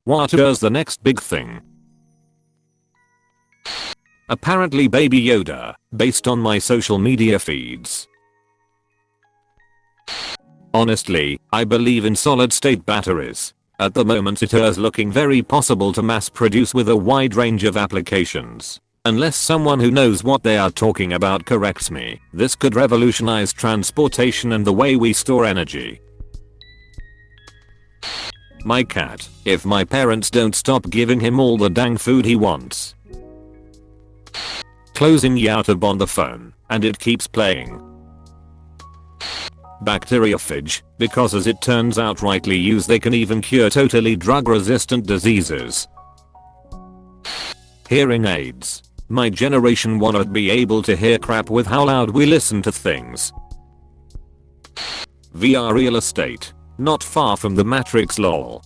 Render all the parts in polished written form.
What is the next big thing? Apparently Baby Yoda, based on my social media feeds. Honestly, I believe in solid state batteries. At the moment it is looking very possible to mass produce with a wide range of applications. Unless someone who knows what they are talking about corrects me, this could revolutionize transportation and the way we store energy. My cat, if my parents don't stop giving him all the dang food he wants. Closing YouTube on the phone, and it keeps playing. Bacteriophage, because as it turns out rightly used they can even cure totally drug resistant diseases. Hearing aids. My generation won't be able to hear crap with how loud we listen to things. VR real estate. Not far from the Matrix lol.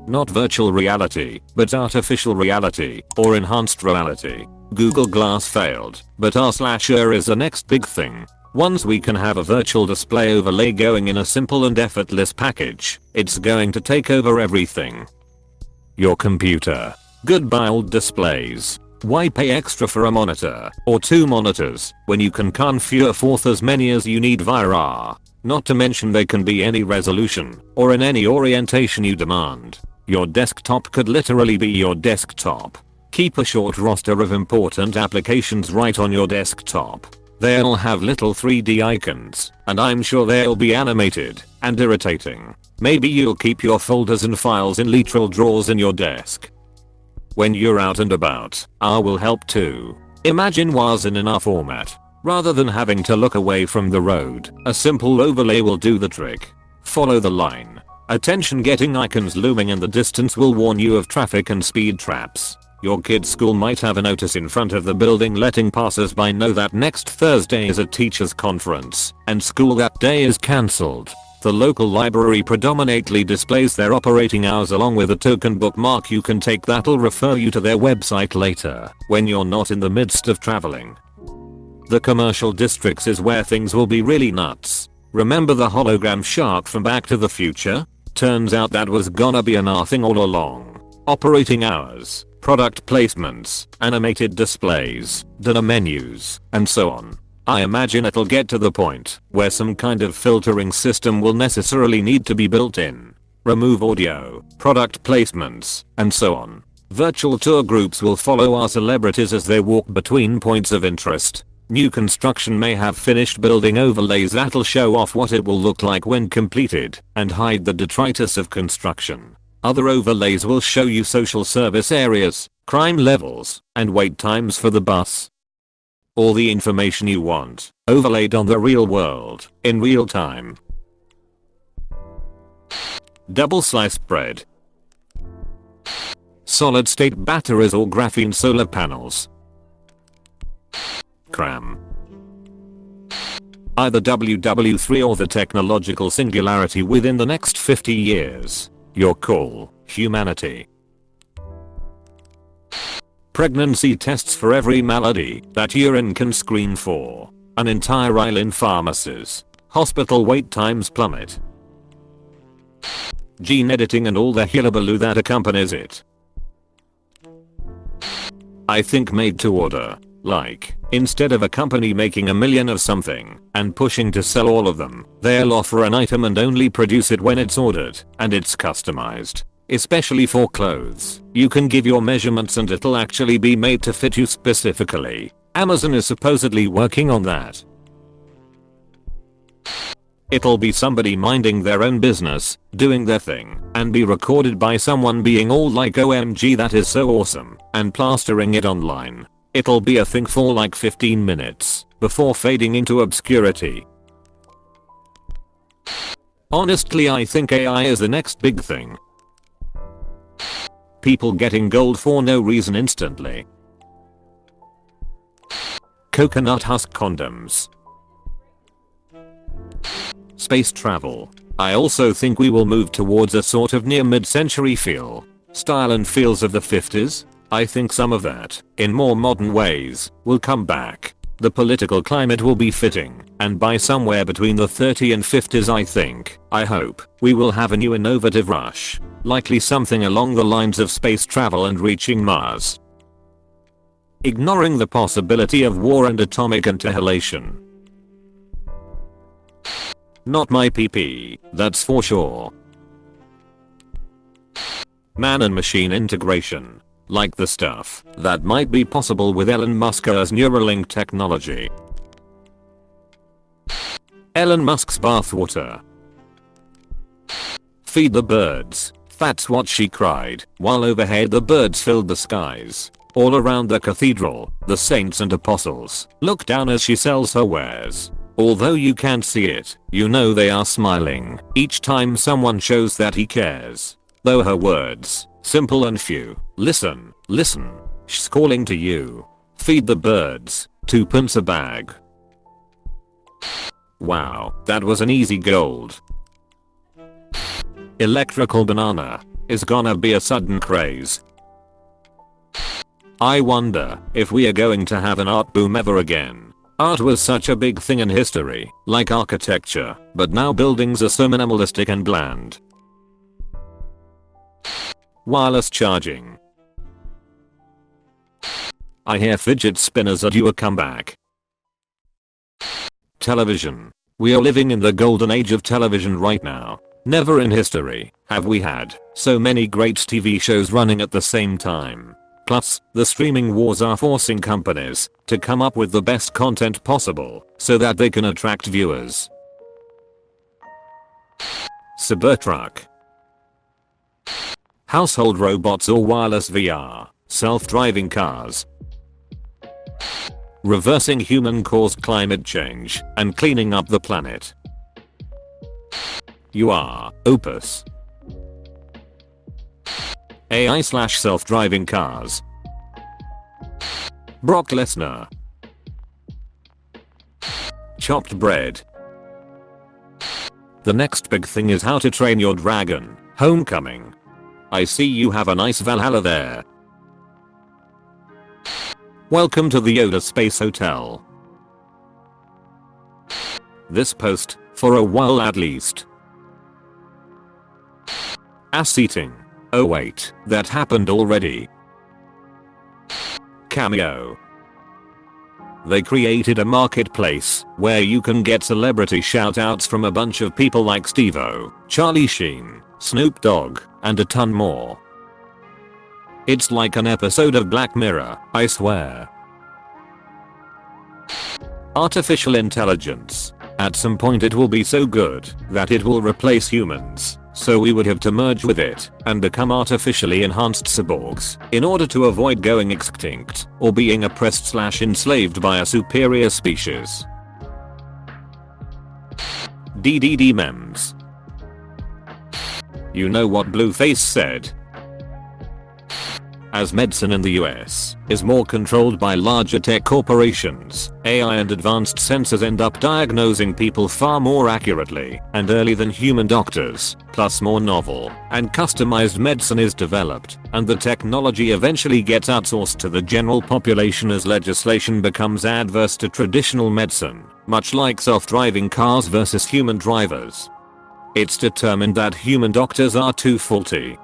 Not virtual reality, but artificial reality, or enhanced reality. Google Glass failed, but r/r is the next big thing. Once we can have a virtual display overlay going in a simple and effortless package, it's going to take over everything. Your computer. Goodbye old displays. Why pay extra for a monitor, or 2 monitors, when you can configure forth as many as you need via R? Not to mention they can be any resolution, or in any orientation you demand. Your desktop could literally be your desktop. Keep a short roster of important applications right on your desktop. They'll have little 3D icons, and I'm sure they'll be animated and irritating. Maybe you'll keep your folders and files in literal drawers in your desk. When you're out and about, R will help too. Imagine WAS in our format. Rather than having to look away from the road, a simple overlay will do the trick. Follow the line. Attention getting icons looming in the distance will warn you of traffic and speed traps. Your kid's school might have a notice in front of the building letting passers-by know that next Thursday is a teachers' conference, and school that day is cancelled. The local library predominantly displays their operating hours along with a token bookmark you can take that'll refer you to their website later, when you're not in the midst of traveling. The commercial districts is where things will be really nuts. Remember the hologram shark from Back to the Future? Turns out that was gonna be a nothing all along. Operating hours, product placements, animated displays, dinner menus, and so on. I imagine it'll get to the point where some kind of filtering system will necessarily need to be built in. Remove audio, product placements, and so on. Virtual tour groups will follow our celebrities as they walk between points of interest. New construction may have finished building overlays that'll show off what it will look like when completed and hide the detritus of construction. Other overlays will show you social service areas, crime levels, and wait times for the bus. All the information you want, overlaid on the real world, in real time. Double sliced bread. Solid state batteries or graphene solar panels. Cram. Either WW3 or the technological singularity within the next 50 years. Your call, humanity. Pregnancy tests for every malady that urine can screen for. An entire aisle in pharmacies. Hospital wait times plummet. Gene editing and all the hullabaloo that accompanies it. I think made to order. Like, instead of a company making a million of something and pushing to sell all of them, they'll offer an item and only produce it when it's ordered and it's customized. Especially for clothes. You can give your measurements and it'll actually be made to fit you specifically. Amazon is supposedly working on that. It'll be somebody minding their own business, doing their thing, and be recorded by someone being all like OMG that is so awesome, and plastering it online. It'll be a thing for like 15 minutes, before fading into obscurity. Honestly, I think AI is the next big thing. People getting gold for no reason instantly. Coconut husk condoms. Space travel. I also think we will move towards a sort of near mid-century feel. Style and feels of the 50s. I think some of that, in more modern ways, will come back. The political climate will be fitting, and by somewhere between the 30s and 50s I hope, we will have a new innovative rush. Likely something along the lines of space travel and reaching Mars. Ignoring the possibility of war and atomic annihilation. Not my PP, that's for sure. Man and machine integration. Like the stuff that might be possible with Elon Musk's Neuralink technology. Elon Musk's bathwater. Feed the birds, that's what she cried, while overhead the birds filled the skies. All around the cathedral, the saints and apostles look down as she sells her wares. Although you can't see it, you know they are smiling each time someone shows that he cares. Though her words, simple and few. Listen, listen, she's calling to you. Feed the birds, 2 pence a bag. Wow, that was an easy gold. Electrical banana is gonna be a sudden craze. I wonder if we are going to have an art boom ever again. Art was such a big thing in history, like architecture, but now buildings are so minimalistic and bland. Wireless charging. I hear fidget spinners are due a comeback. Television. We are living in the golden age of television right now. Never in history have we had so many great TV shows running at the same time. Plus, the streaming wars are forcing companies to come up with the best content possible so that they can attract viewers. Cybertruck. Household robots or wireless VR, self-driving cars. Reversing human-caused climate change and cleaning up the planet. You are Opus. AI/self-driving cars. Brock Lesnar. Chopped bread. The next big thing is How to Train Your Dragon, Homecoming. I see you have a nice Valhalla there. Welcome to the Yoda Space Hotel. This post, for a while at least. Ass eating. Oh wait, that happened already. Cameo. They created a marketplace where you can get celebrity shoutouts from a bunch of people like Steve-O, Charlie Sheen, Snoop Dogg, and a ton more. It's like an episode of Black Mirror, I swear. Artificial intelligence. At some point it will be so good that it will replace humans. So we would have to merge with it and become artificially enhanced cyborgs in order to avoid going extinct or being oppressed/enslaved by a superior species. DDD memes. You know what Blueface said? As medicine in the US is more controlled by larger tech corporations, AI and advanced sensors end up diagnosing people far more accurately and early than human doctors, plus more novel and customized medicine is developed, and the technology eventually gets outsourced to the general population as legislation becomes adverse to traditional medicine, much like self-driving cars versus human drivers. It's determined that human doctors are too faulty.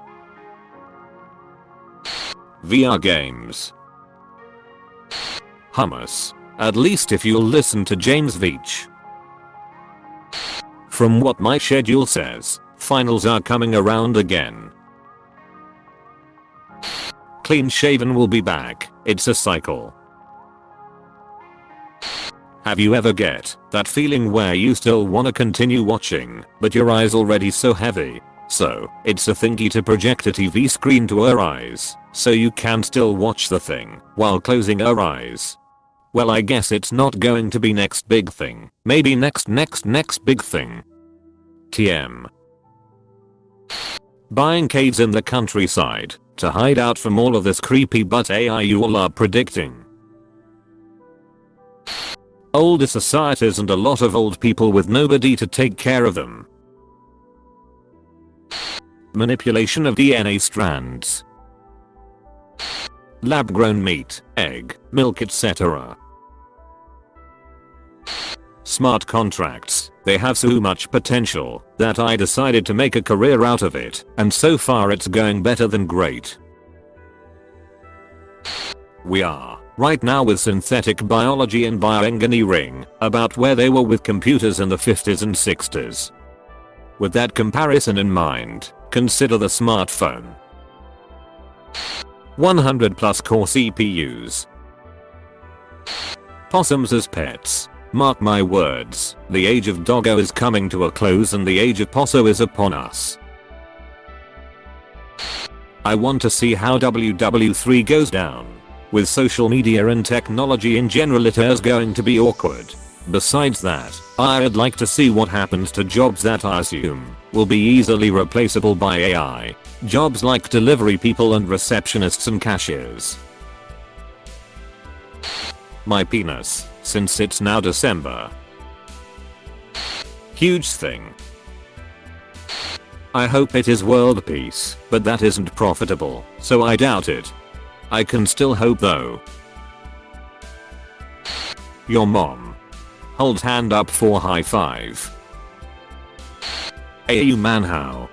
VR games. Hummus. At least if you'll listen to James Veach. From what my schedule says, finals are coming around again. Clean shaven will be back, it's a cycle. Have you ever get that feeling where you still wanna continue watching, but your eyes already so heavy? So, it's a thingy to project a TV screen to our eyes, so you can still watch the thing while closing our eyes. Well, I guess it's not going to be next big thing. Maybe next big thing. TM. Buying caves in the countryside to hide out from all of this creepy butt AI you all are predicting. Older societies and a lot of old people with nobody to take care of them. Manipulation of DNA strands. Lab-grown meat, egg, milk, etc. Smart contracts, they have so much potential that I decided to make a career out of it, and so far it's going better than great. We are, right now with synthetic biology and bioengineering, about where they were with computers in the 50s and 60s. With that comparison in mind, consider the smartphone. 100 plus core CPUs. Possums as pets. Mark my words, the age of doggo is coming to a close and the age of posso is upon us. I want to see how WW3 goes down. With social media and technology in general, it is going to be awkward. Besides that, I'd like to see what happens to jobs that I assume will be easily replaceable by AI. Jobs like delivery people and receptionists and cashiers. My penis, since it's now December. Huge thing. I hope it is world peace, but that isn't profitable, so I doubt it. I can still hope though. Your mom. Hold hand up for high five. Hey you man, how?